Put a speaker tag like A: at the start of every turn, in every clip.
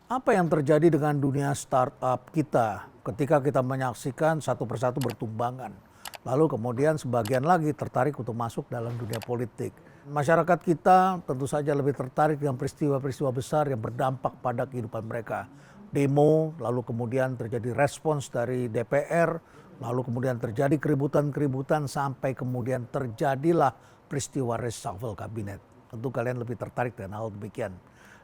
A: Apa yang terjadi dengan dunia startup kita ketika kita menyaksikan satu persatu bertumbangan, lalu kemudian sebagian lagi tertarik untuk masuk dalam dunia politik. Masyarakat kita tentu saja lebih tertarik dengan peristiwa-peristiwa besar yang berdampak pada kehidupan mereka. Demo, lalu kemudian terjadi respons dari DPR, lalu kemudian terjadi keributan-keributan sampai kemudian terjadilah peristiwa reshuffle kabinet. Tentu kalian lebih tertarik dengan hal demikian.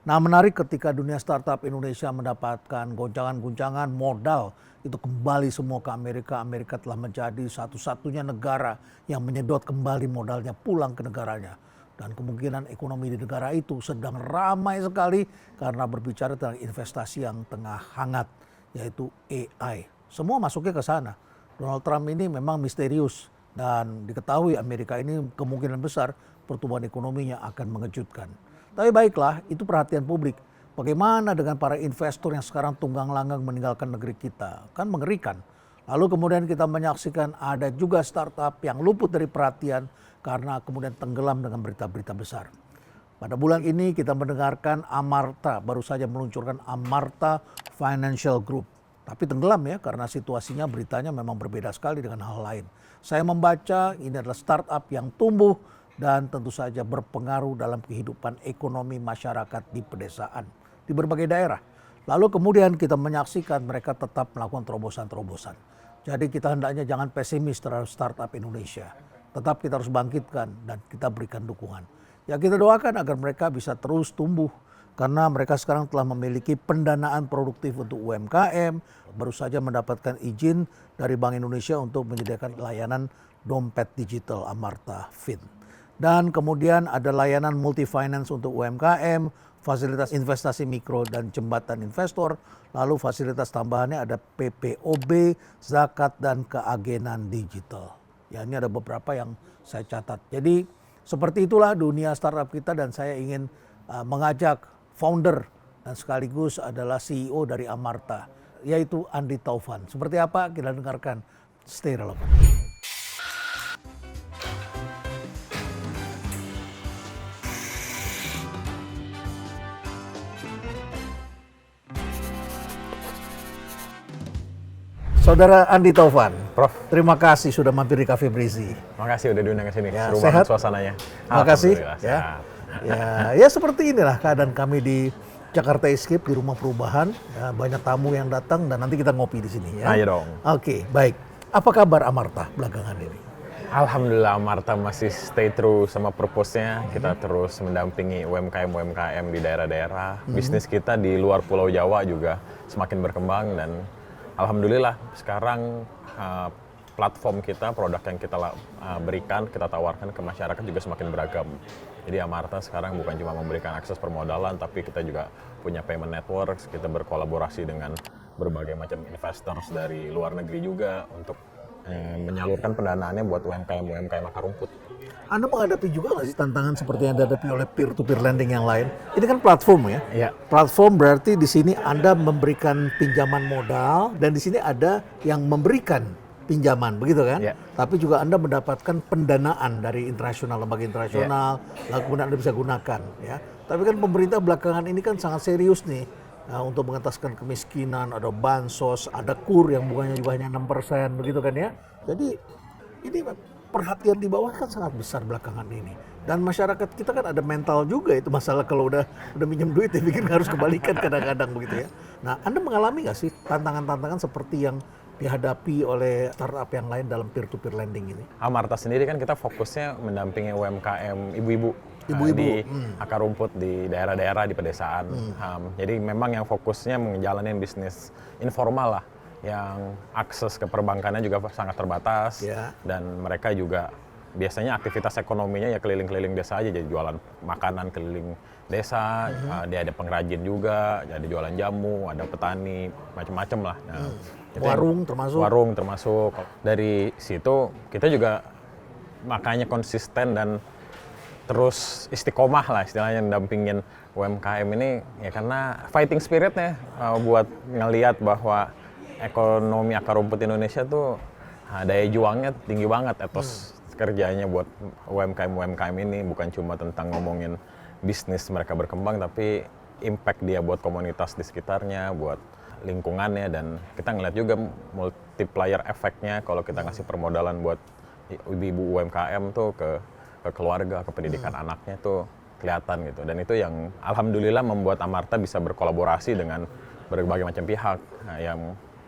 A: Nah, menarik ketika dunia startup Indonesia mendapatkan goncangan-guncangan modal itu kembali semua ke Amerika. Amerika telah menjadi satu-satunya negara yang menyedot kembali modalnya pulang ke negaranya. Dan kemungkinan ekonomi di negara itu sedang ramai sekali karena berbicara tentang investasi yang tengah hangat, yaitu AI. Semua masuknya ke sana. Donald Trump ini memang misterius dan diketahui Amerika ini kemungkinan besar pertumbuhan ekonominya akan mengejutkan. Tapi baiklah, itu perhatian publik. Bagaimana dengan para investor yang sekarang tunggang langgang meninggalkan negeri kita? Kan mengerikan. Lalu kemudian kita menyaksikan ada juga startup yang luput dari perhatian karena kemudian tenggelam dengan berita-berita besar. Pada bulan ini kita mendengarkan Amarta, baru saja meluncurkan Amarta Financial Group. Tapi tenggelam ya karena situasinya beritanya memang berbeda sekali dengan hal lain. Saya membaca ini adalah startup yang tumbuh dan tentu saja berpengaruh dalam kehidupan ekonomi masyarakat di pedesaan, di berbagai daerah. Lalu kemudian kita menyaksikan mereka tetap melakukan terobosan-terobosan. Jadi kita hendaknya jangan pesimis terhadap startup Indonesia. Tetap kita harus bangkitkan dan kita berikan dukungan. Ya kita doakan agar mereka bisa terus tumbuh. Karena mereka sekarang telah memiliki pendanaan produktif untuk UMKM. Baru saja mendapatkan izin dari Bank Indonesia untuk menyediakan layanan dompet digital Amarta Fin. Dan kemudian ada layanan multi finance untuk UMKM, fasilitas investasi mikro dan jembatan investor, lalu fasilitas tambahannya ada PPOB, zakat dan keagenan digital. Ya ini ada beberapa yang saya catat. Jadi seperti itulah dunia startup kita dan saya ingin mengajak founder dan sekaligus adalah CEO dari Amarta, yaitu Andi Taufan. Seperti apa? Kita dengarkan. Stay relevant. Saudara Andi Taufan,
B: Prof,
A: terima kasih sudah mampir di Cafe Breezy.
B: makasih udah diundang ke sini.
A: Ya,
B: Seru
A: sehat?
B: banget suasananya.
A: Terima kasih.
B: Alhamdulillah,
A: Ya.
B: sehat.
A: Ya seperti inilah keadaan kami di Jakarta Escape di rumah perubahan. Ya, banyak tamu yang datang dan nanti kita ngopi di sini ya.
B: Ayo dong.
A: Oke, baik. Apa kabar Amarta belakangan ini?
B: Alhamdulillah Marta masih stay true sama purpose-nya. Kita terus mendampingi UMKM di daerah-daerah. Bisnis kita di luar Pulau Jawa juga semakin berkembang dan alhamdulillah sekarang platform kita, produk yang kita berikan, kita tawarkan ke masyarakat juga semakin beragam. Jadi Amarta sekarang bukan cuma memberikan akses permodalan, tapi kita juga punya payment networks, kita berkolaborasi dengan berbagai macam investors dari luar negeri juga untuk menyalurkan pendanaannya buat UMKM akar rumput.
A: Anda menghadapi juga nggak sih tantangan seperti yang dihadapi oleh peer-to-peer lending yang lain? Ini kan platform ya?
B: Iya.
A: Platform berarti di sini Anda memberikan pinjaman modal dan di sini ada yang memberikan pinjaman, begitu kan?
B: Iya.
A: Tapi juga Anda mendapatkan pendanaan dari internasional, lembaga internasional, lalu kemudian Anda bisa gunakan. Ya. Tapi kan pemerintah belakangan ini kan sangat serius nih untuk mengentaskan kemiskinan, ada bansos, ada KUR yang bunganya juga hanya 6%, begitu kan ya? Jadi ini perhatian di bawah kan sangat besar belakangan ini. Dan masyarakat kita kan ada mental juga itu masalah kalau udah minjem duit ya bikin harus kebalikan kadang-kadang begitu ya. Nah, Anda mengalami nggak sih tantangan-tantangan seperti yang dihadapi oleh startup yang lain dalam peer-to-peer lending ini?
B: Amarta sendiri kan kita fokusnya mendampingi UMKM ibu-ibu di akar rumput di daerah-daerah di pedesaan. Jadi memang yang fokusnya menjalani bisnis informal lah, yang akses ke perbankannya juga sangat terbatas dan mereka juga biasanya aktivitas ekonominya ya keliling-keliling desa aja, jadi jualan makanan keliling desa, dia ada pengrajin juga, ada jualan jamu, ada petani, macam-macam lah. Nah, warung termasuk. Dari situ kita juga makanya konsisten dan terus istiqomah lah istilahnya mendampingin UMKM ini ya karena fighting spiritnya buat ngelihat bahwa ekonomi akar rumput Indonesia tuh daya juangnya tinggi banget, etos kerjanya buat UMKM ini bukan cuma tentang ngomongin bisnis mereka berkembang, tapi impact dia buat komunitas di sekitarnya, buat lingkungannya, dan kita ngeliat juga multiplier efeknya kalau kita ngasih permodalan buat ibu-ibu UMKM tuh ke keluarga, ke pendidikan anaknya tuh kelihatan gitu. Dan itu yang alhamdulillah membuat Amarta bisa berkolaborasi dengan berbagai macam pihak. Nah,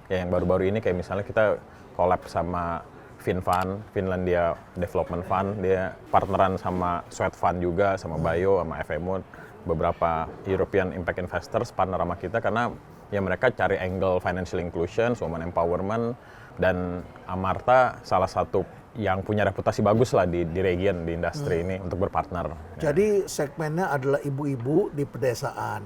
B: yang baru-baru ini kayak misalnya kita collab sama FinFund, Finlandia Development Fund, dia partneran sama Swedfund juga, sama Bayo, sama FMO, beberapa European Impact Investors partner sama kita karena ya mereka cari angle financial inclusion, women empowerment, dan Amarta salah satu yang punya reputasi bagus lah di region, di industri ini untuk berpartner.
A: Jadi segmennya adalah ibu-ibu di pedesaan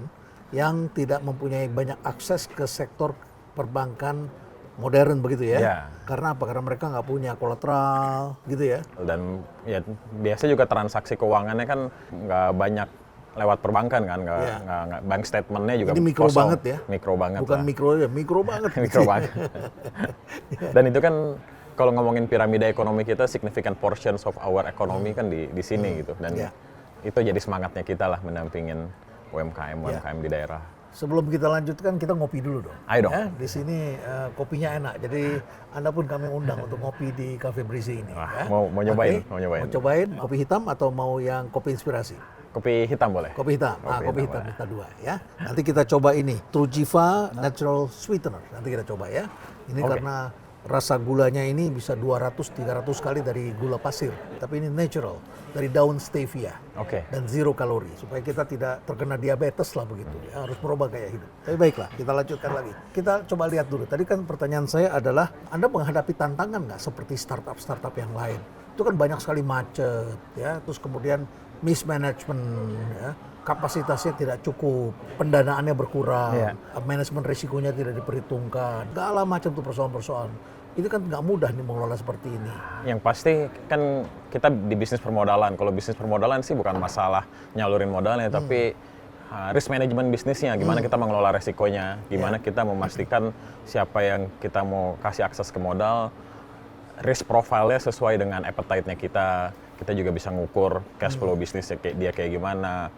A: yang tidak mempunyai banyak akses ke sektor perbankan modern begitu ya?
B: Ya.
A: Karena apa? Karena mereka nggak punya kolateral gitu ya?
B: Dan ya biasanya juga transaksi keuangannya kan nggak banyak lewat perbankan kan, nggak bank statementnya juga
A: ini mikro
B: kosong.
A: banget ya?
B: Mikro banget
A: Bukan
B: lah.
A: mikro ya, mikro banget.
B: Mikro banget. Dan itu kan kalau ngomongin piramida ekonomi kita, significant portions of our economy kan di sini gitu. Dan itu jadi semangatnya kita lah mendampingin UMKM di daerah.
A: Sebelum kita lanjutkan, kita ngopi dulu dong.
B: Ayo dong.
A: Ya, di sini kopinya enak, jadi Anda pun kami undang untuk ngopi di Cafe Breezy ini.
B: Wah,
A: ya.
B: mau nyobain,
A: Oke,
B: mau nyobain.
A: Mau cobain kopi hitam atau mau yang kopi inspirasi?
B: Kopi hitam boleh?
A: Kopi hitam, kopi hitam
B: boleh.
A: kita dua ya. Nanti kita coba ini, Trujiva Natural Sweetener. Nanti kita coba ya. Ini karena rasa gulanya ini bisa 200-300 kali dari gula pasir. Tapi ini natural, dari daun stevia.
B: Oke.
A: Dan zero kalori. Supaya kita tidak terkena diabetes lah begitu. Ya, harus merubah gaya hidup. Tapi baiklah, kita lanjutkan lagi. Kita coba lihat dulu. Tadi kan pertanyaan saya adalah, Anda menghadapi tantangan nggak seperti startup-startup yang lain? Itu kan banyak sekali macet, ya. Terus kemudian mismanagement, ya. Kapasitasnya tidak cukup, pendanaannya berkurang, manajemen risikonya tidak diperhitungkan, segala macam tuh persoalan-persoalan. Itu kan nggak mudah nih mengelola seperti ini.
B: Yang pasti kan kita di bisnis permodalan. Kalau bisnis permodalan sih bukan masalah nyalurin modalnya, tapi risk management bisnisnya, gimana kita mengelola resikonya, gimana kita memastikan siapa yang kita mau kasih akses ke modal, risk profile-nya sesuai dengan appetite-nya kita. Kita juga bisa ngukur cash flow bisnisnya kayak gimana,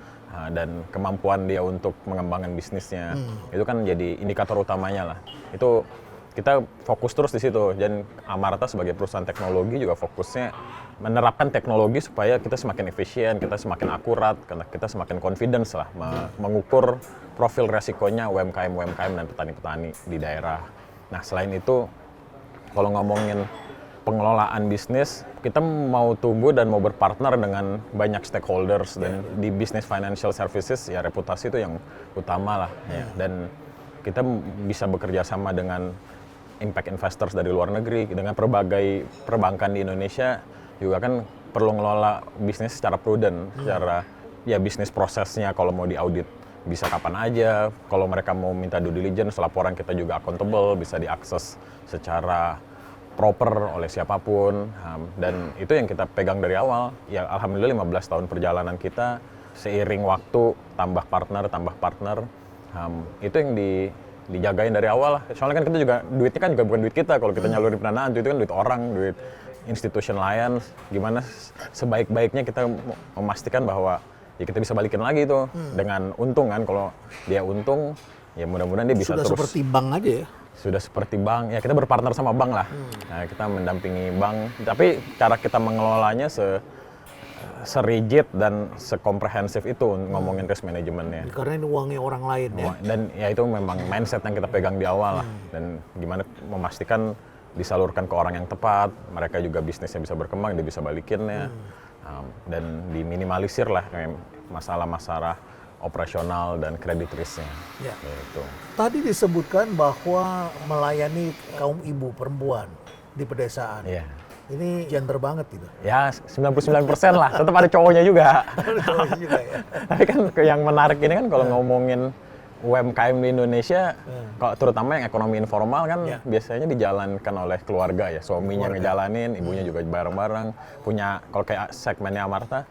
B: dan kemampuan dia untuk mengembangkan bisnisnya. Itu kan jadi indikator utamanya lah. Itu kita fokus terus di situ. Dan Amarta sebagai perusahaan teknologi juga fokusnya menerapkan teknologi supaya kita semakin efisien, kita semakin akurat, karena kita semakin confidence lah mengukur profil resikonya UMKM dan petani-petani di daerah. Nah, selain itu kalau ngomongin pengelolaan bisnis, kita mau tumbuh dan mau berpartner dengan banyak stakeholders, dan di bisnis financial services ya reputasi itu yang utama lah ya. Dan kita bisa bekerja sama dengan impact investors dari luar negeri, dengan berbagai perbankan di Indonesia juga kan perlu ngelola bisnis secara prudent, secara ya bisnis prosesnya kalau mau diaudit bisa kapan aja, kalau mereka mau minta due diligence, laporan kita juga accountable, bisa diakses secara proper oleh siapapun, dan itu yang kita pegang dari awal. Ya alhamdulillah 15 tahun perjalanan kita, seiring waktu tambah partner, itu yang dijagain dari awal lah. Soalnya kan kita juga, duitnya kan juga bukan duit kita, kalau kita nyalurin pendanaan itu kan duit orang, duit institution lain. Gimana sebaik-baiknya kita memastikan bahwa ya kita bisa balikin lagi tuh dengan untung kan. Kalau dia untung, ya mudah-mudahan dia bisa
A: Sudah
B: terus.
A: seperti bank aja ya?
B: Sudah seperti bank, ya kita berpartner sama bank lah. Nah, kita mendampingi bank, tapi cara kita mengelolanya serigid dan sekomprehensif itu ngomongin risk manajemennya.
A: Karena ini uangnya orang lain ya?
B: Dan ya itu memang mindset yang kita pegang di awal lah. Dan gimana memastikan disalurkan ke orang yang tepat, mereka juga bisnisnya bisa berkembang, dia bisa balikinnya. Dan diminimalisir lah masalah-masalah operasional dan credit risk-nya.
A: Ya.
B: Gitu.
A: Tadi disebutkan bahwa melayani kaum ibu perempuan di pedesaan.
B: Iya.
A: Ini gender banget gitu.
B: Ya 99% lah, tetap ada cowoknya juga.
A: Cowoknya juga ya.
B: Tapi kan yang menarik ini kan kalau ngomongin UMKM di Indonesia, kalau terutama yang ekonomi informal kan biasanya dijalankan oleh keluarga ya, suaminya ngejalanin, ibunya juga bareng-bareng. Punya, kalau kayak segmennya Amarta,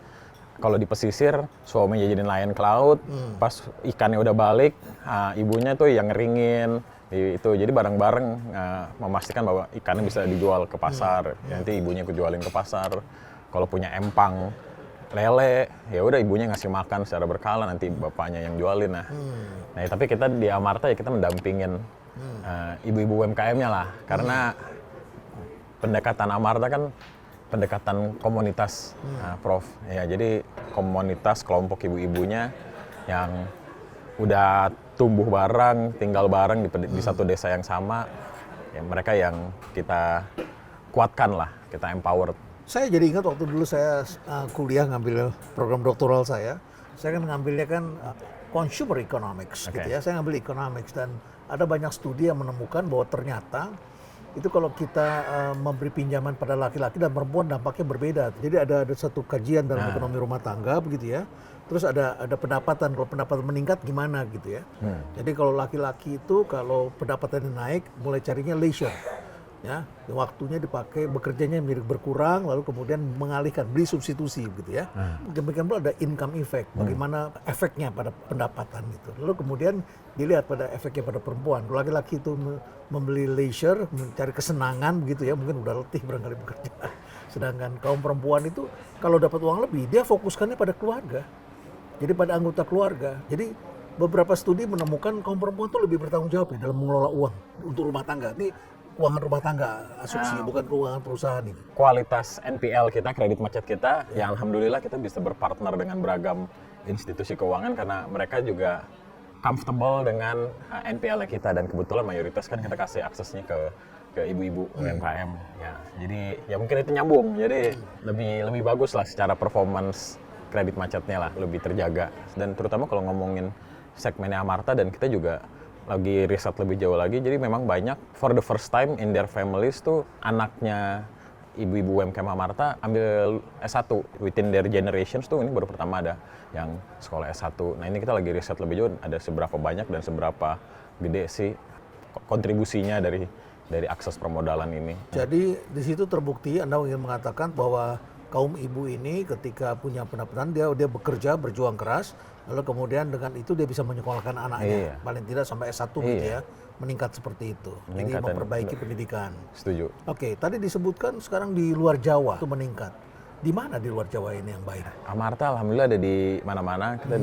B: kalau di pesisir, suaminya jadi nelayan ke laut, pas ikannya udah balik, ibunya tuh yang ngeringin, itu jadi bareng-bareng memastikan bahwa ikannya bisa dijual ke pasar, nanti ibunya kejualin ke pasar. Kalau punya empang, lele, ya udah ibunya ngasih makan secara berkala, nanti bapaknya yang jualin. Nah, tapi kita di Amarta ya kita mendampingin ibu-ibu UMKM-nya lah, karena pendekatan Amarta kan pendekatan komunitas, Prof. Ya, jadi komunitas kelompok ibu-ibunya yang udah tumbuh bareng, tinggal bareng di satu desa yang sama, ya mereka yang kita kuatkan lah, kita empower.
A: Saya jadi ingat waktu dulu saya kuliah ngambil program doktoral saya kan ngambilnya kan consumer economics gitu ya. Saya ngambil economics dan ada banyak studi yang menemukan bahwa ternyata itu kalau kita memberi pinjaman pada laki-laki dan perempuan dampaknya berbeda. Jadi ada satu kajian dalam ekonomi rumah tangga begitu ya. Terus ada pendapatan, kalau pendapatan meningkat gimana gitu ya. Jadi kalau laki-laki itu kalau pendapatannya naik mulai carinya leisure. Ya, waktunya dipakai bekerjanya mirip berkurang, lalu kemudian mengalihkan beli substitusi gitu ya. Demikian pula ada income effect, bagaimana efeknya pada pendapatan itu. Lalu kemudian dilihat pada efeknya pada perempuan. Kalau laki-laki itu membeli leisure, mencari kesenangan begitu ya, mungkin udah letih barangkali bekerja. Sedangkan kaum perempuan itu kalau dapat uang lebih, dia fokuskannya pada keluarga. Jadi pada anggota keluarga. Jadi beberapa studi menemukan kaum perempuan itu lebih bertanggung jawab ya dalam mengelola uang untuk rumah tangga. Ini keuangan rumah tangga asumsi, bukan keuangan perusahaan ini.
B: Kualitas NPL kita, kredit macet kita, ya alhamdulillah kita bisa berpartner dengan beragam institusi keuangan karena mereka juga comfortable dengan NPL kita, dan kebetulan mayoritas kan kita kasih aksesnya ke ibu-ibu UMKM. Ya, jadi ya mungkin itu nyambung. Jadi lebih bagus lah secara performance kredit macetnya lah, lebih terjaga. Dan terutama kalau ngomongin segmennya Amarta, dan kita juga lagi riset lebih jauh lagi, jadi memang banyak for the first time in their families tuh anaknya ibu-ibu UMKM Amarta ambil S1 within their generations tuh, ini baru pertama ada yang sekolah S1. Nah ini kita lagi riset lebih jauh, ada seberapa banyak dan seberapa gede sih kontribusinya dari akses permodalan ini.
A: Jadi di situ terbukti Anda ingin mengatakan bahwa kaum ibu ini ketika punya pendapatan dia bekerja, berjuang keras, lalu kemudian dengan itu dia bisa menyekolahkan anaknya, paling tidak sampai S1 gitu ya, meningkat seperti itu. Jadi memperbaiki pendidikan.
B: Setuju.
A: Oke, tadi disebutkan sekarang di luar Jawa itu meningkat. Di mana di luar Jawa ini yang baik?
B: Amarta alhamdulillah ada di mana-mana. Kita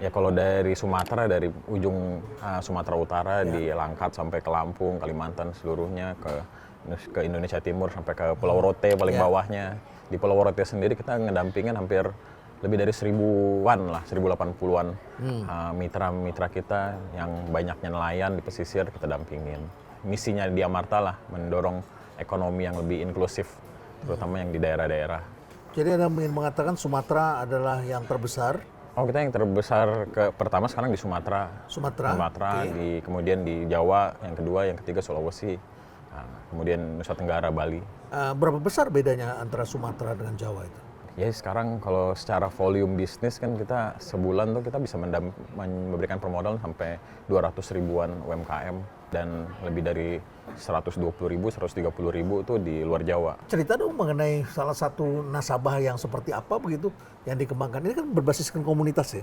B: ya kalau dari Sumatera, dari ujung Sumatera Utara di Langkat sampai ke Lampung, Kalimantan seluruhnya, ke Indonesia Timur sampai ke Pulau Rote paling bawahnya. Di Pulau Rote sendiri kita ngedampingin hampir lebih dari 1000-an lah, 1080-an mitra-mitra kita yang banyaknya nelayan di pesisir kita dampingin. Misinya di Amarta lah mendorong ekonomi yang lebih inklusif, terutama yang di daerah-daerah.
A: Jadi Anda ingin mengatakan Sumatera adalah yang terbesar?
B: Oh, kita yang terbesar pertama sekarang di Sumatera. Sumatera, kemudian di Jawa, yang kedua, yang ketiga Sulawesi, kemudian Nusa Tenggara, Bali.
A: Berapa besar bedanya antara Sumatera dengan Jawa itu?
B: Ya sekarang kalau secara volume bisnis kan kita sebulan tuh kita bisa memberikan permodalan sampai 200 ribuan UMKM dan lebih dari 120 ribu, 130 ribu itu di luar Jawa.
A: Cerita dong mengenai salah satu nasabah yang seperti apa begitu yang dikembangkan. Ini kan berbasiskan komunitas ya?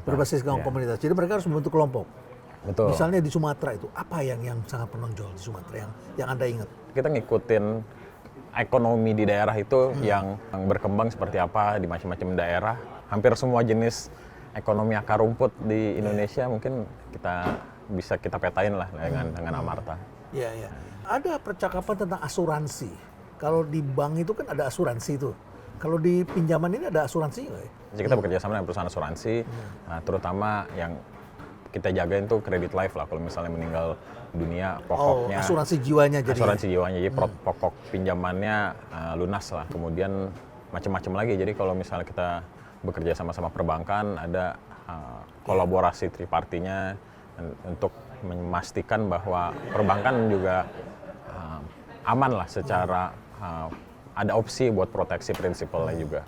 A: Berbasiskan komunitas. Jadi mereka harus membentuk kelompok.
B: Betul.
A: Misalnya di Sumatera itu, apa yang sangat menonjol di Sumatera yang Anda ingat?
B: Kita ngikutin ekonomi di daerah itu yang berkembang seperti apa di macam-macam daerah. Hampir semua jenis ekonomi akar rumput di Indonesia mungkin bisa kita petain lah dengan Amarta.
A: Iya, iya. Ada percakapan tentang asuransi. Kalau di bank itu kan ada asuransi itu. Kalau di pinjaman ini ada asuransi nggak ya?
B: Jadi kita bekerja sama dengan perusahaan asuransi, terutama yang kita jagain tuh kredit life lah. Kalau misalnya meninggal dunia, pokoknya
A: asuransi jiwanya jadi.
B: Asuransi jiwanya, jadi pokok pinjamannya lunas lah. Kemudian macam-macam lagi. Jadi kalau misalnya kita bekerja sama-sama perbankan, ada kolaborasi tripartinya untuk memastikan bahwa perbankan juga aman lah secara ada opsi buat proteksi prinsipalnya juga.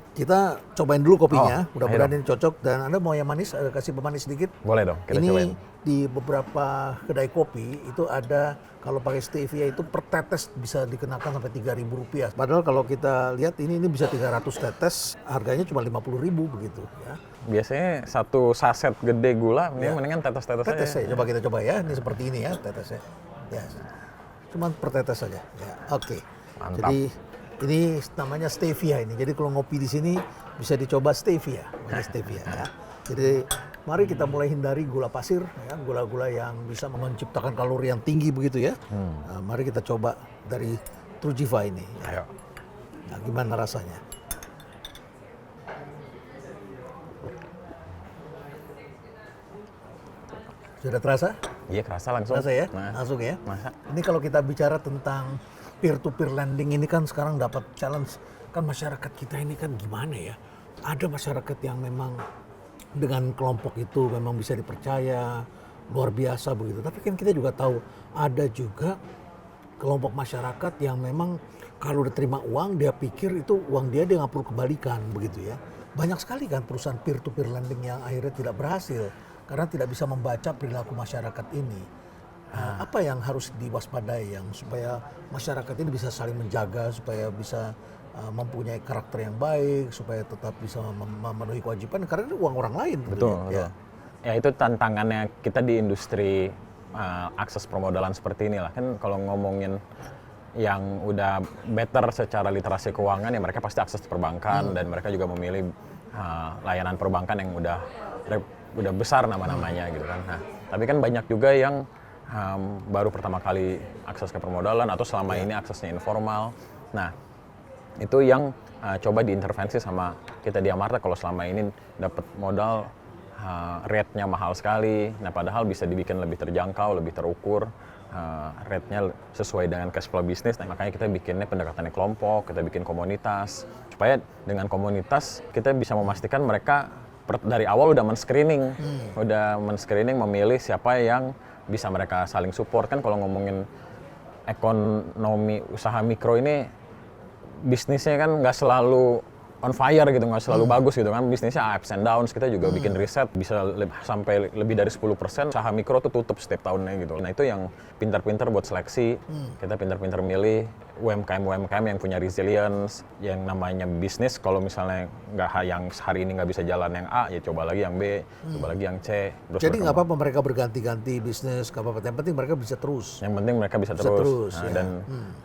A: Kita cobain dulu kopinya, mudah-mudahan ini cocok. Dan Anda mau yang manis, kasih pemanis sedikit?
B: Boleh dong, kita cobain.
A: Di beberapa kedai kopi itu ada, kalau pakai stevia itu per tetes bisa dikenakan sampai Rp3.000. Padahal kalau kita lihat ini bisa 300 tetes, harganya cuma Rp50.000 begitu ya.
B: Biasanya satu saset gede gula, mendingan tetes-tetes aja.
A: Tetes coba kita coba ya, ini seperti ini ya tetesnya. Ya, cuma per tetes saja. Ya, oke.
B: Mantap.
A: Jadi Ini namanya stevia ini. Jadi kalau ngopi di sini bisa dicoba stevia, stevia ya. Jadi mari kita mulai hindari gula pasir, ya, gula-gula yang bisa menciptakan kalori yang tinggi begitu ya. Nah, mari kita coba dari Trujiva ini. Ya.
B: Ayo.
A: Nah, gimana rasanya? Sudah terasa?
B: Iya kerasa langsung.
A: Terasa ya?
B: Nah,
A: Langsung ya?
B: masa?
A: Ini kalau kita bicara tentang peer-to-peer lending ini kan sekarang dapat challenge. Kan masyarakat kita ini kan gimana ya? Ada masyarakat yang memang dengan kelompok itu memang bisa dipercaya, luar biasa begitu. Tapi kan kita juga tahu ada juga kelompok masyarakat yang memang kalau udah terima uang dia pikir itu uang dia nggak perlu kembalikan begitu ya. Banyak sekali kan perusahaan peer-to-peer lending yang akhirnya tidak berhasil karena tidak bisa membaca perilaku masyarakat ini. Apa yang harus diwaspadai yang supaya masyarakat ini bisa saling menjaga, supaya bisa mempunyai karakter yang baik, supaya tetap bisa memenuhi kewajiban karena ini uang orang lain.
B: Betul,
A: Ya.
B: betul. Ya itu tantangannya kita di industri akses permodalan seperti inilah. Kan kalau ngomongin yang udah better secara literasi keuangan ya mereka pasti akses perbankan dan mereka juga memilih layanan perbankan yang udah besar nama-namanya gitu kan. Nah, tapi kan banyak juga yang baru pertama kali akses ke permodalan atau selama ini aksesnya informal. Nah, itu yang coba diintervensi sama kita di Amarta kalau selama ini dapat modal rate-nya mahal sekali. Nah, padahal bisa dibikin lebih terjangkau, lebih terukur. Rate-nya sesuai dengan cash flow bisnis. Nah, makanya kita bikinnya pendekatannya kelompok, kita bikin komunitas. Supaya dengan komunitas kita bisa memastikan mereka dari awal udah men-screening. Udah men-screening memilih siapa yang bisa mereka saling support. Kan kalau ngomongin ekonomi usaha mikro ini bisnisnya kan nggak selalu on fire gitu, nggak selalu bagus gitu kan, bisnisnya ups and downs. Kita juga bikin riset bisa sampai lebih dari 10% usaha mikro tuh tutup setiap tahunnya gitu. Nah itu yang pintar-pintar buat seleksi, kita pintar-pintar milih UMKM yang punya resilience, yang namanya bisnis kalau misalnya yang hari ini nggak bisa jalan yang A, ya coba lagi yang B, coba lagi yang C.
A: Jadi nggak apa-apa mereka berganti-ganti bisnis, nggak apa-apa. Yang penting mereka bisa terus.
B: Yang penting mereka bisa terus. Nah,
A: ya.
B: Dan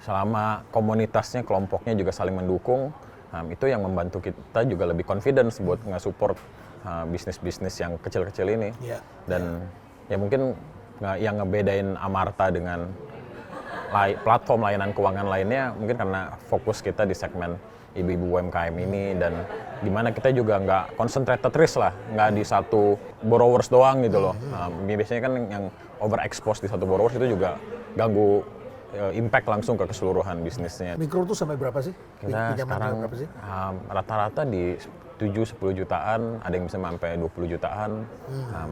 B: selama komunitasnya, kelompoknya juga saling mendukung, itu yang membantu kita juga lebih confidence buat nge-support bisnis-bisnis yang kecil-kecil ini. Dan ya mungkin yang ngebedain Amarta dengan platform layanan keuangan lainnya mungkin karena fokus kita di segmen ibu-ibu UMKM ini dan dimana kita juga nggak concentrated risk lah, nggak di satu borrowers doang gitu loh. Biasanya kan yang overexposed di satu borrowers itu juga ganggu impact langsung ke keseluruhan bisnisnya.
A: Mikro tuh sampai berapa sih?
B: Kita sekarang
A: berapa sih?
B: Rata-rata di 7-10 jutaan, ada yang bisa sampai 20 jutaan.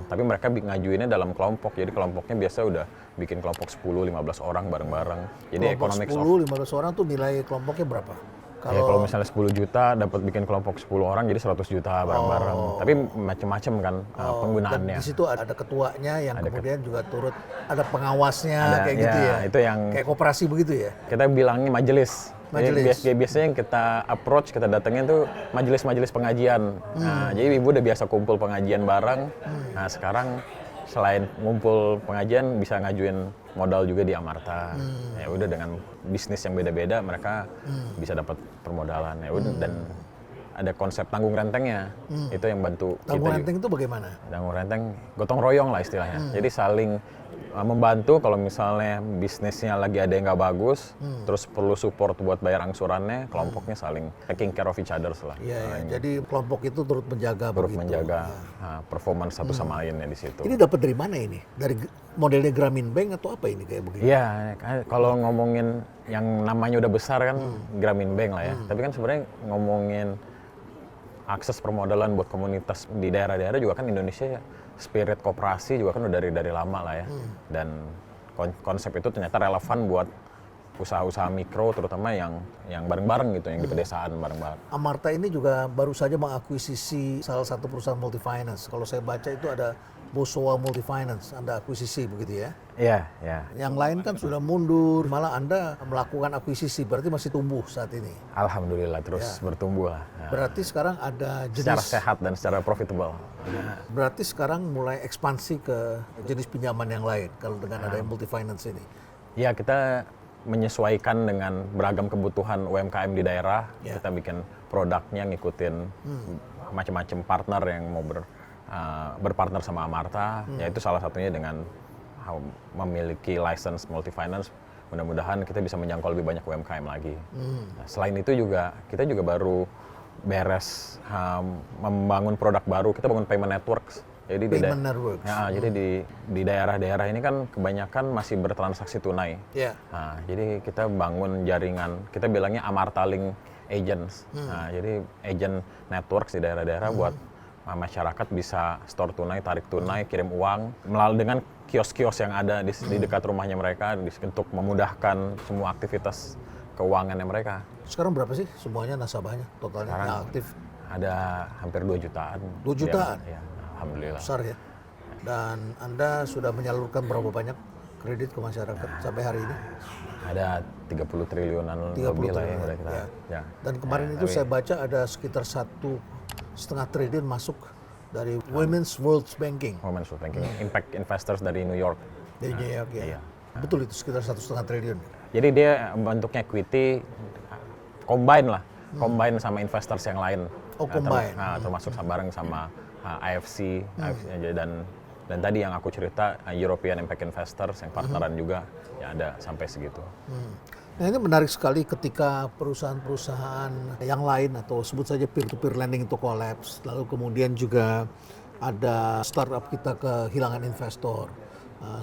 B: Tapi mereka ngajuinnya dalam kelompok, jadi kelompoknya biasa udah bikin kelompok 10-15 orang bareng-bareng. Jadi
A: kelompok
B: economics
A: 10-15 orang tuh nilai kelompoknya berapa?
B: kalau misalnya 10 juta dapat bikin kelompok 10 orang jadi 100 juta bareng-bareng. Tapi macam-macam kan penggunaannya.
A: Dan di situ ada ketuanya yang kemudian juga turut ada pengawasnya kayak gitu ya.
B: Itu yang
A: kayak koperasi begitu ya.
B: Kita bilangnya majelis. Jadi biasanya yang kita approach, kita datengin tuh majelis-majelis pengajian. Nah, jadi ibu udah biasa kumpul pengajian bareng. Nah, sekarang selain ngumpul pengajian bisa ngajuin modal juga di Amarta. Ya udah dengan bisnis yang beda-beda mereka bisa dapat permodalan. Ya udah dan ada konsep tanggung rentengnya. Itu yang bantu
A: tanggung
B: kita.
A: Renteng itu bagaimana?
B: Tanggung renteng gotong royong lah istilahnya. Jadi saling membantu kalau misalnya bisnisnya lagi ada yang nggak bagus, terus perlu support buat bayar angsurannya, kelompoknya saling taking care of each other lah.
A: Iya, jadi kelompok itu turut menjaga
B: menjaga performance satu sama lainnya di situ.
A: Ini dapat dari mana ini? Dari modelnya Grameen Bank atau apa ini kayak begini?
B: Iya, kalau ngomongin yang namanya udah besar kan Grameen Bank lah ya. Tapi kan sebenarnya ngomongin akses permodalan buat komunitas di daerah-daerah juga kan Indonesia spirit koperasi juga kan udah dari lama lah ya. Dan konsep itu ternyata relevan buat usaha-usaha mikro terutama yang bareng-bareng gitu, yang di pedesaan bareng-bareng.
A: Amarta ini juga baru saja mengakuisisi salah satu perusahaan multifinance. Kalau saya baca itu ada Bosowa Multifinance, Anda akuisisi begitu ya?
B: Iya, iya.
A: Yang lain kan sudah mundur, malah Anda melakukan akuisisi, berarti masih tumbuh saat ini.
B: Alhamdulillah terus bertumbuh lah. Ya.
A: Berarti sekarang ada jenis...
B: Secara sehat dan secara profitable.
A: Berarti sekarang mulai ekspansi ke jenis pinjaman yang lain, kalau dengan ada multifinance ini?
B: Ya kita menyesuaikan dengan beragam kebutuhan UMKM di daerah.
A: Ya.
B: Kita bikin produknya ngikutin macam-macam partner yang mau berpartner sama Amarta, yaitu salah satunya dengan memiliki license multi-finance. Mudah-mudahan kita bisa menjangkau lebih banyak UMKM lagi. Nah, selain itu juga, kita juga baru beres membangun produk baru, kita bangun payment networks. Jadi
A: Payment networks.
B: jadi di daerah-daerah ini kan kebanyakan masih bertransaksi tunai.
A: Ya.
B: Nah, jadi kita bangun jaringan, kita bilangnya Amarta Link Agents. Nah, jadi agent networks di daerah-daerah buat masyarakat bisa store tunai, tarik tunai, kirim uang melalui dengan kios-kios yang ada di dekat rumahnya mereka untuk memudahkan semua aktivitas keuangannya mereka.
A: Sekarang berapa sih semuanya nasabahnya totalnya
B: Sekarang
A: yang aktif?
B: ada hampir 2 jutaan.
A: 2 jutaan?
B: Ya, alhamdulillah.
A: Besar ya. Dan Anda sudah menyalurkan berapa banyak kredit ke masyarakat sampai hari ini?
B: Ada 30 triliunan
A: 30
B: lebih lah ya
A: triliun,
B: udah kita.
A: ya.
B: Ya.
A: Dan kemarin itu saya baca ada sekitar 1,5 triliun masuk dari Women's World Banking
B: Women's Wealth Banking, Impact Investors dari New York.
A: dari New York ya.
B: Iya.
A: Betul itu sekitar 1,5 triliun.
B: Jadi dia bentuknya equity combine lah, combine sama investors yang lain.
A: Oh, combine.
B: Termasuk bareng sama IFC, dan tadi yang aku cerita European Impact Investors yang partneran juga, ya ada sampai segitu.
A: Nah ini menarik sekali ketika perusahaan-perusahaan yang lain atau sebut saja peer-to-peer lending itu collapse, lalu kemudian juga ada startup kita kehilangan investor.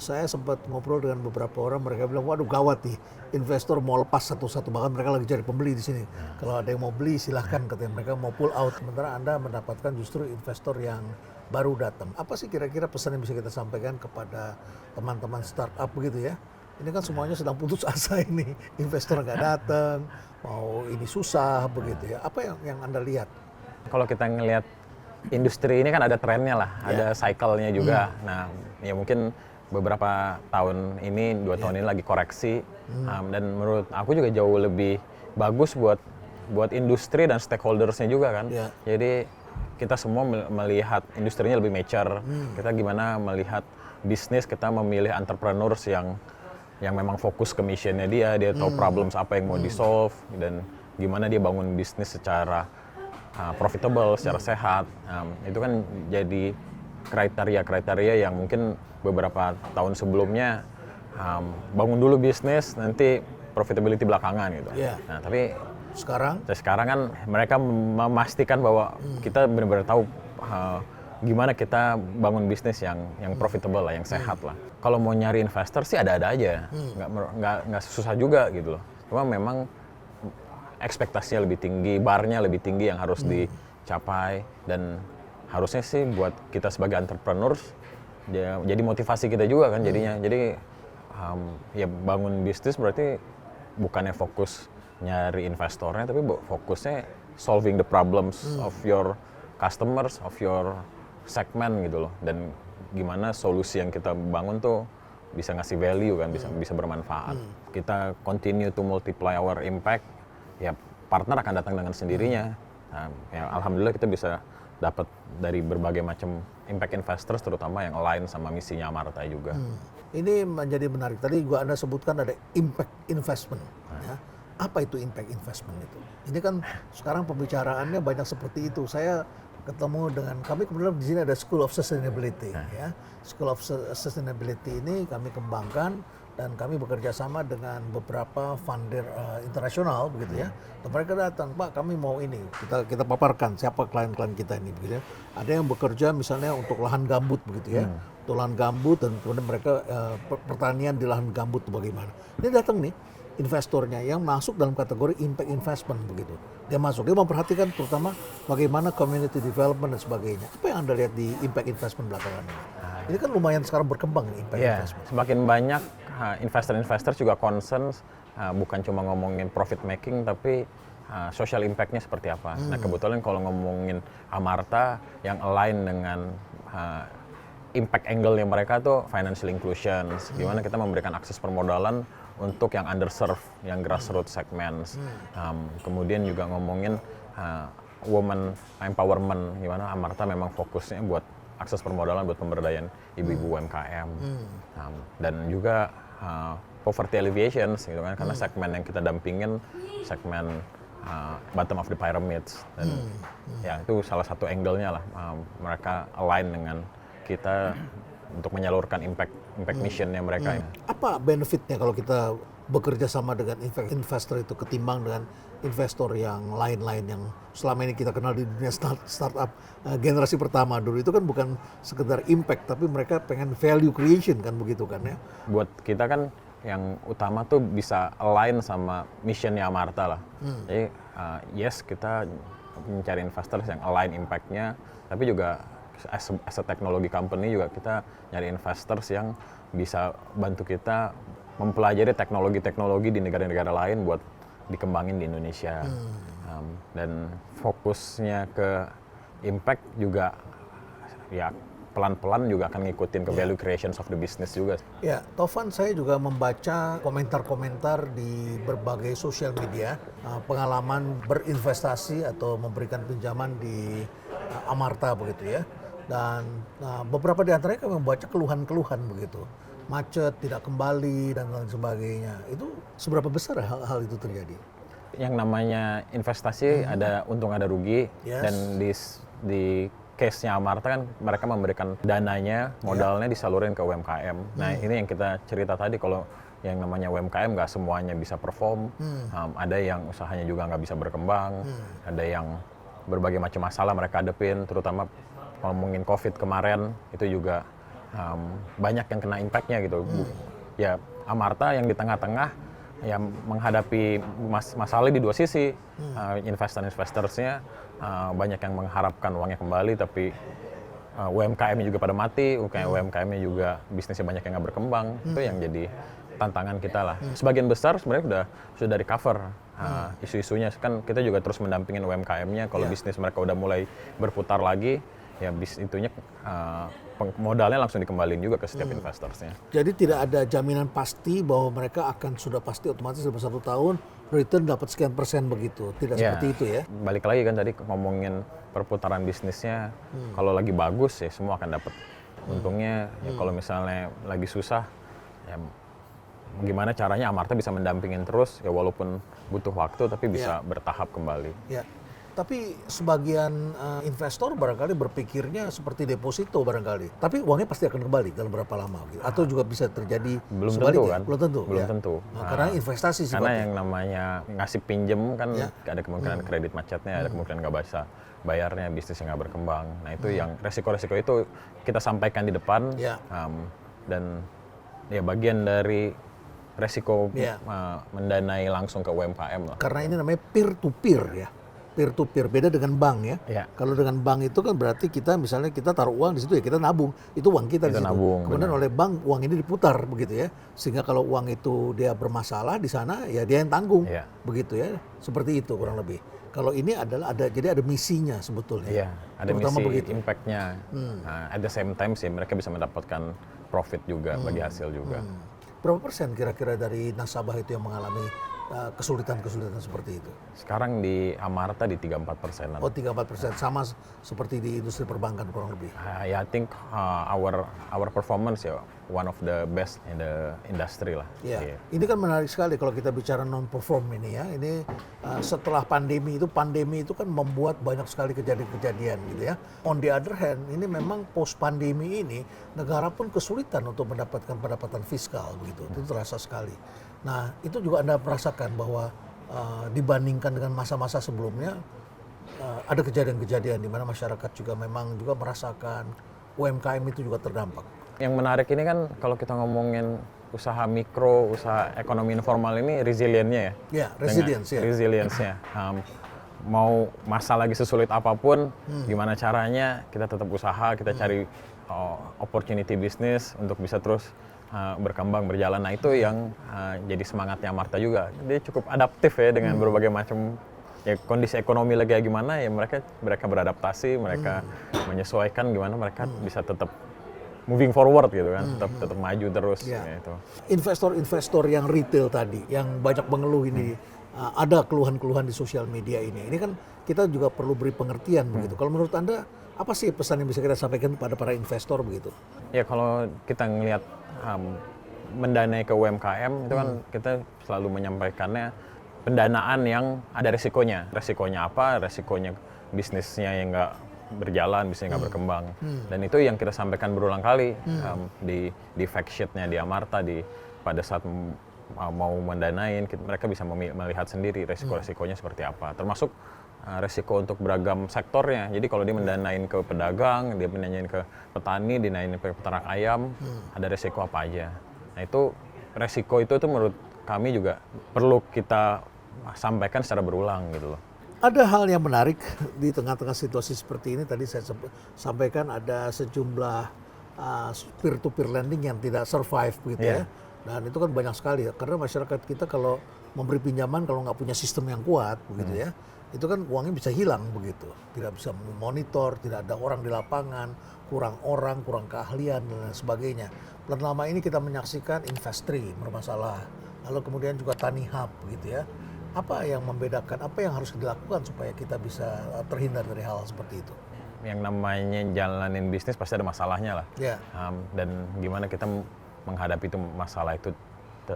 A: Saya sempat ngobrol dengan beberapa orang, mereka bilang, waduh gawat nih, investor mau lepas satu-satu, bahkan mereka lagi cari pembeli di sini. Kalau ada yang mau beli silahkan, katanya mereka mau pull out, sementara Anda mendapatkan justru investor yang baru datang. Apa sih kira-kira pesan yang bisa kita sampaikan kepada teman-teman startup begitu ya? Ini kan semuanya sedang putus asa ini, investor nggak datang, mau ini susah begitu ya. Apa yang Anda lihat?
B: Kalau kita ngelihat industri ini kan ada trennya lah, ada cycle-nya juga. Nah, ya mungkin beberapa tahun ini, 2 tahun ini lagi koreksi, dan menurut aku juga jauh lebih bagus buat industri dan stakeholders-nya juga kan.
A: Yeah.
B: Jadi kita semua melihat industrinya lebih mature. Kita gimana melihat bisnis, kita memilih entrepreneurs yang memang fokus ke mission-nya dia tahu problems apa yang mau di-solve, dan gimana dia bangun bisnis secara profitable, secara sehat. Itu kan jadi kriteria-kriteria yang mungkin beberapa tahun sebelumnya bangun dulu bisnis, nanti profitability belakangan gitu.
A: Yeah.
B: Nah, tapi
A: Sekarang?
B: sekarang kan mereka memastikan bahwa kita benar-benar tahu gimana kita bangun bisnis yang profitable lah, yang sehat lah. Kalau mau nyari investor sih ada-ada aja, nggak susah juga gitu loh. Cuma memang ekspektasinya lebih tinggi, barnya lebih tinggi yang harus dicapai, dan harusnya sih buat kita sebagai entrepreneurs jadi motivasi kita juga kan jadinya. Jadi ya bangun bisnis berarti bukannya fokus nyari investornya, tapi fokusnya solving the problems of your customers, of your segment gitu loh. Dan gimana solusi yang kita bangun tuh bisa ngasih value kan, bisa bermanfaat. Kita continue to multiply our impact, ya partner akan datang dengan sendirinya. Nah, ya alhamdulillah kita bisa dapat dari berbagai macam impact investors, terutama yang align sama misinya Amarta juga.
A: Ini menjadi menarik. Tadi Anda sebutkan ada impact investment. Ya. Apa itu impact investment itu? Ini kan sekarang pembicaraannya banyak seperti itu. Saya ketemu dengan, kami kebetulan di sini ada School of Sustainability. Ya. School of Sustainability ini kami kembangkan, dan kami bekerja sama dengan beberapa funder internasional begitu ya. Dan mereka datang, Pak kami mau ini, kita paparkan siapa klien-klien kita ini begitu ya. Ada yang bekerja misalnya untuk lahan gambut begitu ya, untuk lahan gambut, dan kemudian mereka pertanian di lahan gambut itu bagaimana. Ini datang nih investornya yang masuk dalam kategori impact investment begitu. Dia masuk, dia memperhatikan terutama bagaimana community development dan sebagainya. Apa yang Anda lihat di impact investment belakangan ini? Ini kan lumayan sekarang berkembang nih impact investment.
B: Semakin banyak investor-investor juga concern, bukan cuma ngomongin profit making, tapi social impact-nya seperti apa. Nah kebetulan kalau ngomongin Amarta yang align dengan impact angle-nya mereka tuh financial inclusion, gimana kita memberikan akses permodalan untuk yang underserved, yang grassroots segments. Kemudian juga ngomongin woman empowerment, gimana Amarta memang fokusnya buat akses permodalan buat pemberdayaan ibu-ibu UMKM. Dan juga poverty alleviation gitu kan, karena segmen yang kita dampingin segmen bottom of the pyramids, dan ya itu salah satu angle-nya lah, mereka align dengan kita untuk menyalurkan impact mission-nya mereka.
A: Apa benefitnya kalau kita bekerja sama dengan investor itu ketimbang dengan investor yang lain-lain yang selama ini kita kenal di dunia startup generasi pertama dulu, itu kan bukan sekedar impact tapi mereka pengen value creation kan, begitu kan ya.
B: Buat kita kan yang utama tuh bisa align sama missionnya Amarta lah. Jadi yes, kita mencari investor yang align impact-nya, tapi juga as a technology company juga kita nyari investors yang bisa bantu kita mempelajari teknologi-teknologi di negara-negara lain buat dikembangin di Indonesia. Dan fokusnya ke impact juga ya pelan-pelan juga akan ngikutin ke value creations of the business juga.
A: Ya, Tovan, saya juga membaca komentar-komentar di berbagai sosial media, pengalaman berinvestasi atau memberikan pinjaman di Amarta begitu ya. Dan beberapa di antaranya kami membaca keluhan-keluhan begitu. Macet, tidak kembali, dan lain sebagainya. Itu seberapa besar hal itu terjadi?
B: Yang namanya investasi ada untung ada rugi, dan di case-nya Amarta kan mereka memberikan dananya, modalnya disalurin ke UMKM. Nah ini yang kita cerita tadi, kalau yang namanya UMKM nggak semuanya bisa perform, ada yang usahanya juga nggak bisa berkembang, ada yang berbagai macam masalah mereka hadepin, terutama ngomongin COVID kemarin itu juga banyak yang kena impact-nya gitu. Ya Amarta yang di tengah-tengah yang menghadapi masalah di dua sisi. Investor-investorsnya banyak yang mengharapkan uangnya kembali, tapi UMKM-nya juga pada mati, UMKM-nya juga bisnisnya banyak yang nggak berkembang. Itu yang jadi tantangan kita lah. Sebagian besar sebenarnya sudah recover isu-isunya, kan kita juga terus mendampingin UMKM-nya kalau bisnis mereka udah mulai berputar lagi, ya itunya modalnya langsung dikembaliin juga ke setiap investorsnya.
A: Jadi tidak ada jaminan pasti bahwa mereka akan sudah pasti otomatis dalam 1 tahun return dapat sekian persen begitu, tidak seperti itu ya?
B: Balik lagi kan tadi ngomongin perputaran bisnisnya, kalau lagi bagus ya semua akan dapat untungnya. Ya kalau misalnya lagi susah, ya gimana caranya Amarta bisa mendampingin terus, ya walaupun butuh waktu tapi bisa bertahap kembali.
A: Ya. Tapi sebagian investor barangkali berpikirnya seperti deposito barangkali. Tapi uangnya pasti akan kembali dalam berapa lama gitu. Atau juga bisa terjadi
B: belum
A: sebaliknya.
B: tentu kan?
A: Belum tentu.
B: Belum tentu.
A: Nah, karena investasi sifatnya.
B: Karena yang namanya ngasih pinjem kan ada kemungkinan kredit macetnya, ada kemungkinan nggak bisa bayarnya, bisnisnya nggak berkembang. Nah itu yang resiko-resiko itu kita sampaikan di depan, dan ya bagian dari resiko mendanai langsung ke UMKM lah.
A: Karena ini namanya peer to peer ya. Peer to peer, beda dengan bank ya. Kalau dengan bank itu kan berarti kita misalnya kita taruh uang di situ ya kita nabung, itu uang kita di situ. Kemudian oleh bank uang ini diputar begitu ya, sehingga kalau uang itu dia bermasalah di sana ya dia yang tanggung, begitu ya, seperti itu kurang lebih. Kalau ini adalah jadi ada misinya sebetulnya.
B: Iya, ada
A: terutama
B: misi
A: begitu.
B: Impact-nya. At the same time sih mereka bisa mendapatkan profit juga, bagi hasil juga.
A: Berapa persen kira-kira dari nasabah itu yang mengalami kesulitan-kesulitan seperti itu?
B: Sekarang di Amarta di 3-4%.
A: Oh 3-4%, sama seperti di industri perbankan kurang lebih.
B: I think our performance ya one of the best in the industry lah.
A: Ya, ini kan menarik sekali kalau kita bicara non-perform ini ya. Ini setelah pandemi itu kan membuat banyak sekali kejadian-kejadian gitu ya. On the other hand, ini memang post pandemi ini negara pun kesulitan untuk mendapatkan pendapatan fiskal begitu. Itu terasa sekali. Nah, itu juga Anda merasakan bahwa dibandingkan dengan masa-masa sebelumnya ada kejadian-kejadian di mana masyarakat juga memang juga merasakan UMKM itu juga terdampak.
B: Yang menarik ini kan kalau kita ngomongin usaha mikro, usaha ekonomi informal ini resiliennya ya.
A: Ya, resilience ya.
B: Resilience-nya. Mau masa lagi sesulit apapun, gimana caranya kita tetap usaha, kita cari opportunity bisnis untuk bisa terus berkembang, berjalan. Nah itu yang jadi semangatnya Amarta juga. Dia cukup adaptif ya dengan berbagai macam ya kondisi ekonomi lagi kayak gimana ya mereka beradaptasi, mereka menyesuaikan gimana mereka bisa tetap moving forward gitu kan, tetap maju terus. Gitu.
A: Investor-investor yang retail tadi, yang banyak mengeluh ini, ada keluhan-keluhan di sosial media ini kan kita juga perlu beri pengertian begitu. Kalau menurut Anda, apa sih pesan yang bisa kita sampaikan kepada para investor begitu?
B: Ya kalau kita ngelihat mendanai ke UMKM itu kan kita selalu menyampaikannya pendanaan yang ada resikonya. Resikonya apa? Resikonya bisnisnya yang nggak berjalan, bisnisnya nggak berkembang. Dan itu yang kita sampaikan berulang kali di fact sheet-nya di Amarta pada saat mau mendanain, mereka bisa melihat sendiri resiko-resikonya seperti apa. Termasuk resiko untuk beragam sektornya. Jadi kalau dia mendanain ke pedagang, dia mendanain ke petani, dinain ke peternak ayam, ada resiko apa aja. Nah itu resiko itu menurut kami juga perlu kita sampaikan secara berulang gitu loh.
A: Ada hal yang menarik di tengah-tengah situasi seperti ini. Tadi saya sampaikan ada sejumlah peer-to-peer lending yang tidak survive begitu ya. Dan itu kan banyak sekali ya. Karena masyarakat kita kalau memberi pinjaman kalau nggak punya sistem yang kuat begitu ya, itu kan uangnya bisa hilang begitu. Tidak bisa memonitor, tidak ada orang di lapangan, kurang orang, kurang keahlian dan lain sebagainya. Dan lama ini kita menyaksikan Investri bermasalah. Lalu kemudian juga Tani Hub gitu ya. Apa yang membedakan, apa yang harus dilakukan supaya kita bisa terhindar dari hal seperti itu?
B: Yang namanya jalanin bisnis pasti ada masalahnya lah.
A: Yeah.
B: Dan gimana kita menghadapi itu masalah itu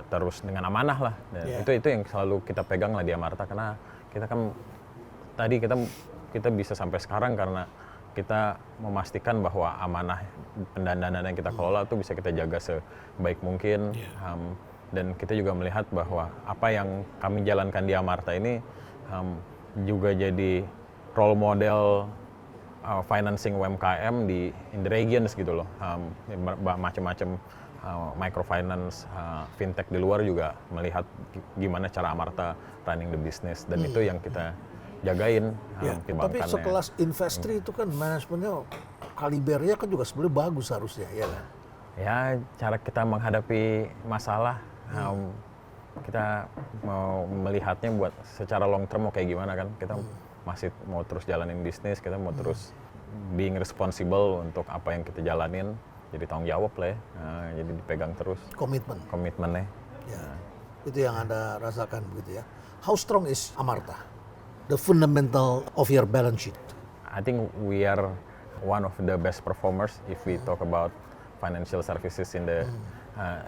B: terus dengan amanah lah. Dan itu yang selalu kita pegang lah di Amarta, karena kita kan tadi kita bisa sampai sekarang karena kita memastikan bahwa amanah pendanaan yang kita kelola itu bisa kita jaga sebaik mungkin. Dan kita juga melihat bahwa apa yang kami jalankan di Amarta ini juga jadi role model financing UMKM in the regions gitu loh. Macam-macam microfinance, fintech di luar juga melihat gimana cara Amarta running the business, dan itu yang kita jagain.
A: Tapi sekelas Investri itu kan manajemennya kalibernya kan juga sebenarnya bagus harusnya, ya kan?
B: Ya, cara kita menghadapi masalah, kita mau melihatnya buat secara long term mau kayak gimana kan. Kita masih mau terus jalanin bisnis, kita mau terus being responsible untuk apa yang kita jalanin. Jadi tanggung jawab lah ya, jadi dipegang terus. Komitmennya.
A: Ya, itu yang Anda rasakan begitu ya. How strong is Amarta? The fundamental of your balance sheet?
B: I think we are one of the best performers if we talk about financial services in the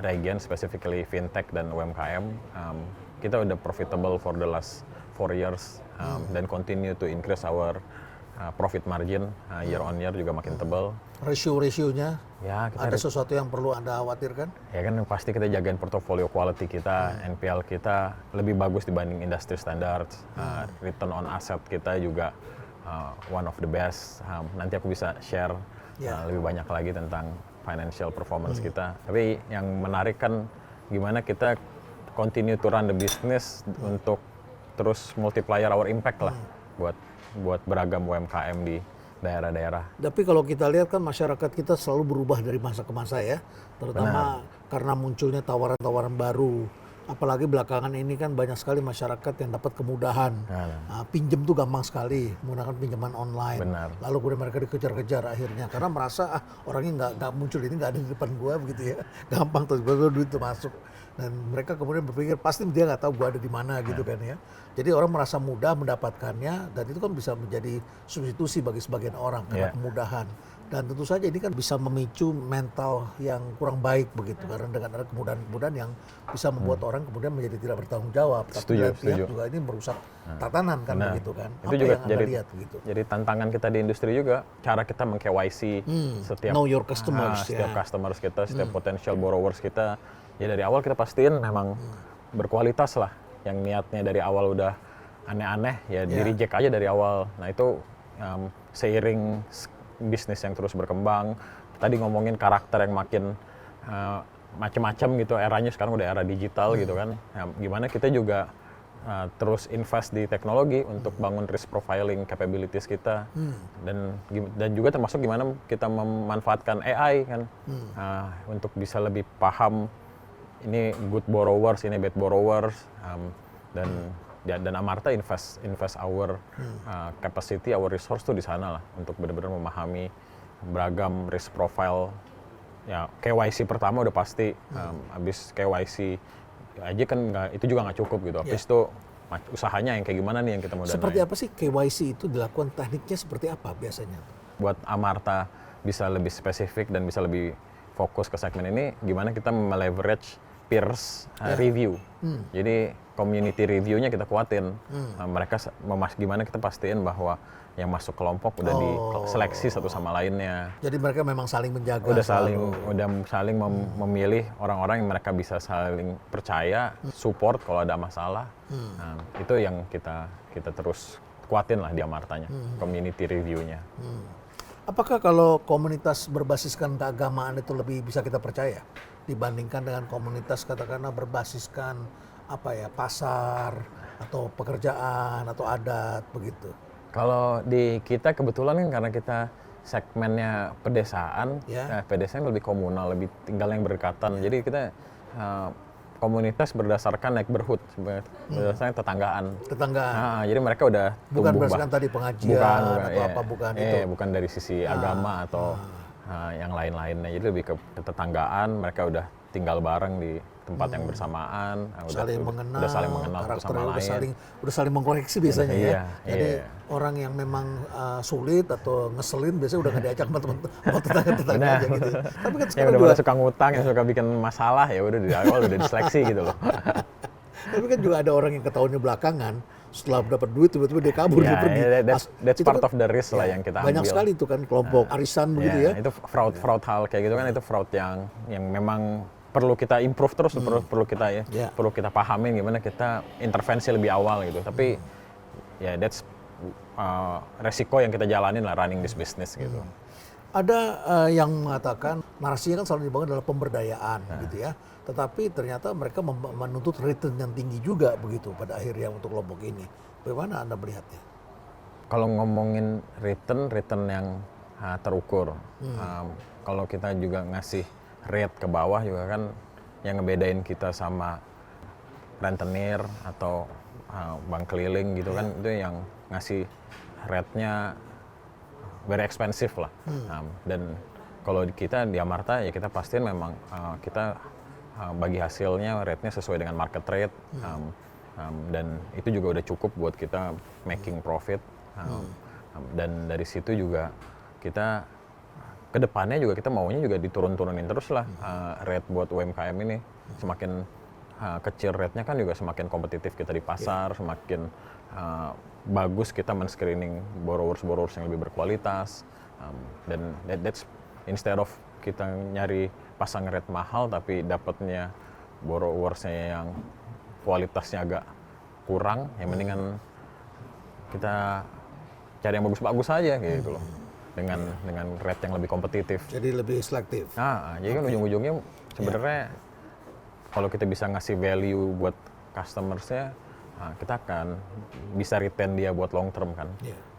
B: region, specifically fintech dan UMKM. Kita udah profitable for the last 4 years dan continue to increase our profit margin year on year juga makin tebal.
A: Ratio-rasionya
B: ya,
A: ada sesuatu yang perlu Anda khawatirkan?
B: Ya kan pasti kita jagain portfolio quality kita, NPL kita lebih bagus dibanding industry standards, return on asset kita juga one of the best. Nanti aku bisa share lebih banyak lagi tentang financial performance kita. Tapi yang menarik kan gimana kita continue to run the business untuk terus multiplier our impact lah buat beragam UMKM di daerah-daerah.
A: Tapi kalau kita lihat kan masyarakat kita selalu berubah dari masa ke masa ya, terutama karena munculnya tawaran-tawaran baru. Apalagi belakangan ini kan banyak sekali masyarakat yang dapat kemudahan. Pinjem tuh gampang sekali, menggunakan pinjaman online. Lalu kemudian mereka dikejar-kejar akhirnya karena merasa orangnya nggak muncul, ini nggak ada di depan gua begitu ya. Gampang tuh duit itu masuk. Dan mereka kemudian berpikir pasti dia nggak tahu gua ada di mana gitu kan ya. Jadi orang merasa mudah mendapatkannya, dan itu kan bisa menjadi substitusi bagi sebagian orang karena kemudahan. Dan tentu saja ini kan bisa memicu mental yang kurang baik begitu, karena dengan ada kemudahan-kemudahan yang bisa membuat orang kemudian menjadi tidak bertanggung jawab. Tapi pihak juga ini merusak tatanan kan begitu kan.
B: Itu
A: apa
B: juga
A: yang Anda lihat begitu?
B: Jadi tantangan kita di industri juga, cara kita meng-KYC setiap
A: know your customers,
B: setiap customers kita, setiap potential borrowers kita. Ya dari awal kita pastiin memang berkualitas lah. Yang niatnya dari awal udah aneh-aneh ya di-reject aja dari awal. Nah itu seiring bisnis yang terus berkembang, tadi ngomongin karakter yang makin macam-macam gitu, eranya sekarang udah era digital gitu kan. Nah, gimana kita juga terus invest di teknologi untuk bangun risk profiling capabilities kita, dan juga termasuk gimana kita memanfaatkan AI kan untuk bisa lebih paham ini good borrowers, ini bad borrowers, dan Amarta invest our capacity, our resource tuh di sana lah untuk benar-benar memahami beragam risk profile. Ya KYC pertama udah pasti, habis KYC aja kan itu juga nggak cukup gitu. Habis itu usahanya yang kayak gimana nih yang kita mau danain.
A: Seperti apa sih KYC itu dilakukan, tekniknya seperti apa biasanya?
B: Buat Amarta bisa lebih spesifik dan bisa lebih fokus ke segmen ini, gimana kita meleverage peers review. Jadi community review-nya kita kuatin. Mereka gimana kita pastiin bahwa yang masuk kelompok udah diseleksi satu sama lainnya.
A: Jadi mereka memang saling menjaga.
B: Udah saling memilih orang-orang yang mereka bisa saling percaya, support kalau ada masalah. Nah, itu yang kita terus kuatin lah di Amartanya, community review-nya.
A: Apakah kalau komunitas berbasiskan keagamaan itu lebih bisa kita percaya dibandingkan dengan komunitas katakanlah berbasiskan pasar atau pekerjaan atau adat begitu?
B: Kalau di kita kebetulan kan karena kita segmennya pedesaan, pedesaan lebih komunal, lebih tinggal yang berdekatan. Jadi kita komunitas berdasarkan neighborhood, berdasarkan tetanggaan. Nah, jadi mereka udah
A: bukan berdasarkan tadi pengajian bukan itu.
B: Bukan dari sisi agama atau yang lain-lainnya. Jadi lebih ke tetanggaan, mereka udah tinggal bareng di tempat yang bersamaan,
A: saling mengenal
B: satu sama lain.
A: Udah saling mengkoreksi biasanya ya. Jadi orang yang memang sulit atau ngeselin biasanya udah nggak diajak sama tetangga aja gitu. Tapi kan
B: yang udah juga suka ngutang, yang suka bikin masalah ya udah dari awal udah diseleksi gitu loh.
A: Tapi kan juga ada orang yang ketahuannya belakangan setelah dapat duit tiba-tiba dia kabur dia pergi.
B: That's part of the risk lah yang kita ambil.
A: Banyak sekali itu kan kelompok arisan begitu ya.
B: Itu fraud hal kayak gitu kan, itu fraud yang memang perlu kita improve terus, perlu kita pahamin gimana kita intervensi lebih awal gitu. Tapi that's resiko yang kita jalanin lah running this business gitu.
A: Ada yang mengatakan narasinya kan selalu dibangun adalah pemberdayaan gitu ya. Tetapi ternyata mereka menuntut return yang tinggi juga begitu pada akhirnya untuk kelompok ini. Bagaimana Anda melihatnya?
B: Kalau ngomongin return yang terukur. Kalau kita juga ngasih rate ke bawah juga kan yang ngebedain kita sama rentenir atau bank keliling gitu kan, itu yang ngasih rate-nya very expensive lah. Dan kalau kita di Amarta ya kita pastiin memang kita bagi hasilnya rate-nya sesuai dengan market rate, dan itu juga udah cukup buat kita making profit. Dan dari situ juga kita kedepannya juga kita maunya juga diturun-turunin terus lah rate buat UMKM ini. Semakin kecil rate-nya kan juga semakin kompetitif kita di pasar, semakin bagus kita men-screening borrowers yang lebih berkualitas. Dan that's instead of kita nyari pasang rate mahal tapi dapatnya borrowersnya yang kualitasnya agak kurang, yang mendingan kita cari yang bagus-bagus aja gitu loh. Dengan rate yang lebih kompetitif.
A: Jadi lebih selektif.
B: Jadi kan ujung-ujungnya sebenarnya kalau kita bisa ngasih value buat customers-nya, kita akan bisa retain dia buat long term kan.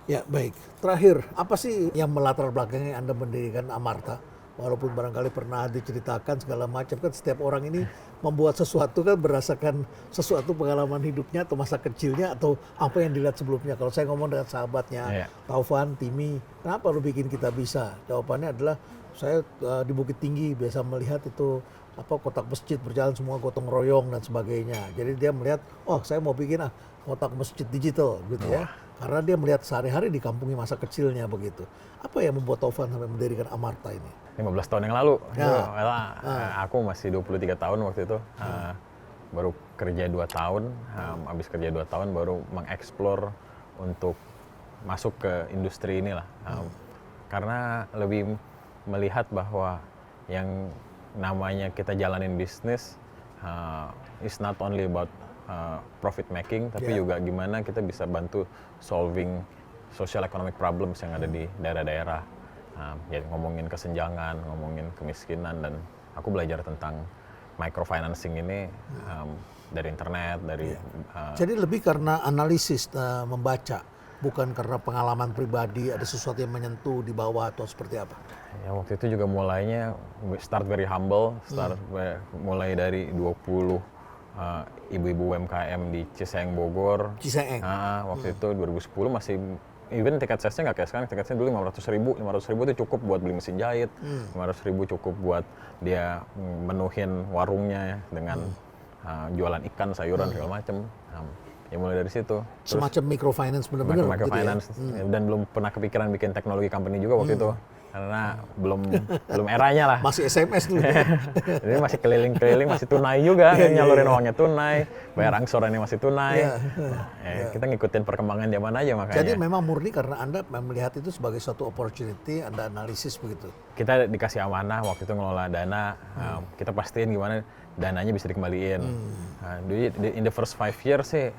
A: Ya, baik. Terakhir, apa sih yang melatar belakangi Anda mendirikan Amarta? Walaupun barangkali pernah diceritakan segala macam, kan setiap orang ini membuat sesuatu kan berdasarkan sesuatu pengalaman hidupnya atau masa kecilnya atau apa yang dilihat sebelumnya. Kalau saya ngomong dengan sahabatnya Taufan, Timi, kenapa lu bikin Kita Bisa? Jawabannya adalah saya di Bukit Tinggi biasa melihat itu kotak masjid berjalan semua gotong royong dan sebagainya. Jadi dia melihat, saya mau bikin kotak masjid digital gitu ya. Karena dia melihat sehari-hari di kampungnya masa kecilnya begitu. Apa yang membuat Taufan sampai mendirikan Amarta ini?
B: 15 tahun yang lalu, aku masih 23 tahun waktu itu, baru kerja 2 tahun, habis kerja 2 tahun baru mengeksplor untuk masuk ke industri inilah. Karena lebih melihat bahwa yang namanya kita jalanin bisnis is not only about profit making, tapi juga gimana kita bisa bantu solving social economic problems yang ada di daerah-daerah. Ya ngomongin kesenjangan, ngomongin kemiskinan, dan aku belajar tentang microfinancing ini dari internet, dari
A: Jadi lebih karena analisis, membaca, bukan karena pengalaman pribadi, ada sesuatu yang menyentuh di bawah atau seperti apa?
B: Ya waktu itu juga mulainya start very humble, mulai dari 20 ibu-ibu UMKM di Ciseeng Bogor. Waktu itu 2010 masih even tiket size-nya nggak kayak sekarang, tiket size dulu 500.000 itu cukup buat beli mesin jahit, 500.000 cukup buat dia menuhin warungnya ya, dengan jualan ikan, sayuran segala macam. Ya mulai dari situ. Terus,
A: semacam microfinance benar-benar.
B: Microfinance, gitu ya? Dan belum pernah kepikiran bikin teknologi company juga waktu itu. karena belum eranya lah.
A: Masih SMS dulu.
B: Jadi masih keliling-keliling, masih tunai juga, nyalurin uangnya tunai, bayar angsurannya masih tunai. Kita ngikutin perkembangan zaman aja makanya.
A: Jadi memang murni karena Anda melihat itu sebagai suatu opportunity, Anda analisis begitu.
B: Kita dikasih amanah waktu itu ngelola dana, kita pastiin gimana dananya bisa dikembaliin. In the first 5 years sih,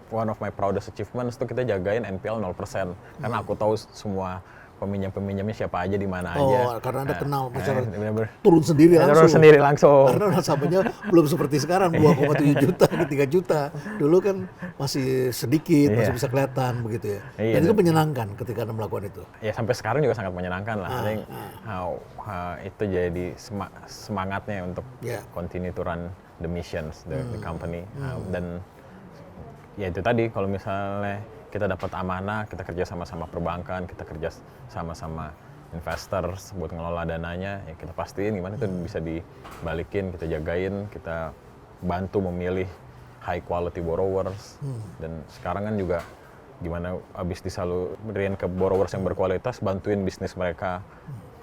B: one of my proudest achievements tuh kita jagain NPL 0%. Karena aku tahu semua peminjam-peminjamnya siapa aja di mana aja.
A: Karena Anda kenal masyarakat
B: bener-bener.
A: turun sendiri langsung.
B: Turun sendiri langsung.
A: Karena nasabahnya belum seperti sekarang 2,7 juta ke 3 juta. Dulu kan masih sedikit, masih bisa kelihatan begitu ya. Dan itu menyenangkan ketika Anda melakukan itu.
B: Ya sampai sekarang juga sangat menyenangkan lah. I think itu jadi semangatnya untuk continue to run the missions, the company. Dan ya itu tadi, kalau misalnya kita dapat amanah, kita kerja sama-sama perbankan, kita kerja sama-sama investor buat ngelola dananya, ya kita pastiin gimana itu bisa dibalikin, kita jagain, kita bantu memilih high quality borrowers. Dan sekarang kan juga gimana abis disalurin ke borrowers yang berkualitas, bantuin bisnis mereka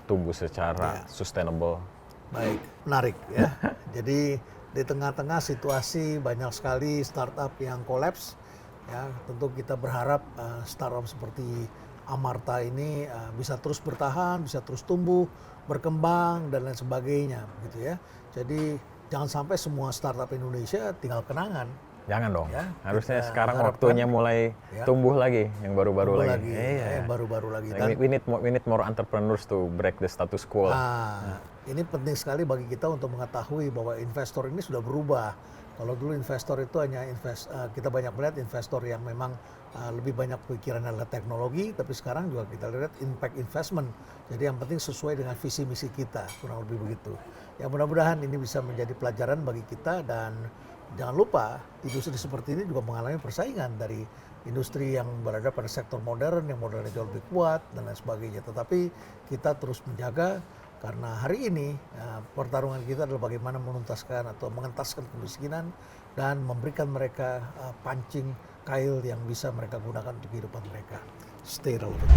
B: tumbuh secara sustainable.
A: Baik, menarik ya. Jadi di tengah-tengah situasi banyak sekali startup yang kolaps, ya tentu kita berharap startup seperti Amarta ini bisa terus bertahan, bisa terus tumbuh, berkembang dan lain sebagainya, gitu ya. Jadi jangan sampai semua startup Indonesia tinggal kenangan.
B: Jangan dong.
A: Ya,
B: harusnya sekarang waktunya mulai tumbuh lagi, yang baru-baru lagi.
A: Yang baru-baru lagi.
B: Dan we need more entrepreneurs to break the status quo.
A: Ini penting sekali bagi kita untuk mengetahui bahwa investor ini sudah berubah. Kalau dulu investor itu hanya kita banyak melihat investor yang memang lebih banyak pikiran adalah teknologi, tapi sekarang juga kita lihat impact investment. Jadi yang penting sesuai dengan visi misi kita, kurang lebih begitu. Ya mudah-mudahan ini bisa menjadi pelajaran bagi kita, dan jangan lupa industri seperti ini juga mengalami persaingan dari industri yang berada pada sektor modern yang modalnya jauh lebih kuat dan lain sebagainya. Tetapi kita terus menjaga, karena hari ini pertarungan kita adalah bagaimana menuntaskan atau mengentaskan kemiskinan dan memberikan mereka pancing kail yang bisa mereka gunakan untuk kehidupan mereka. Stay relevant.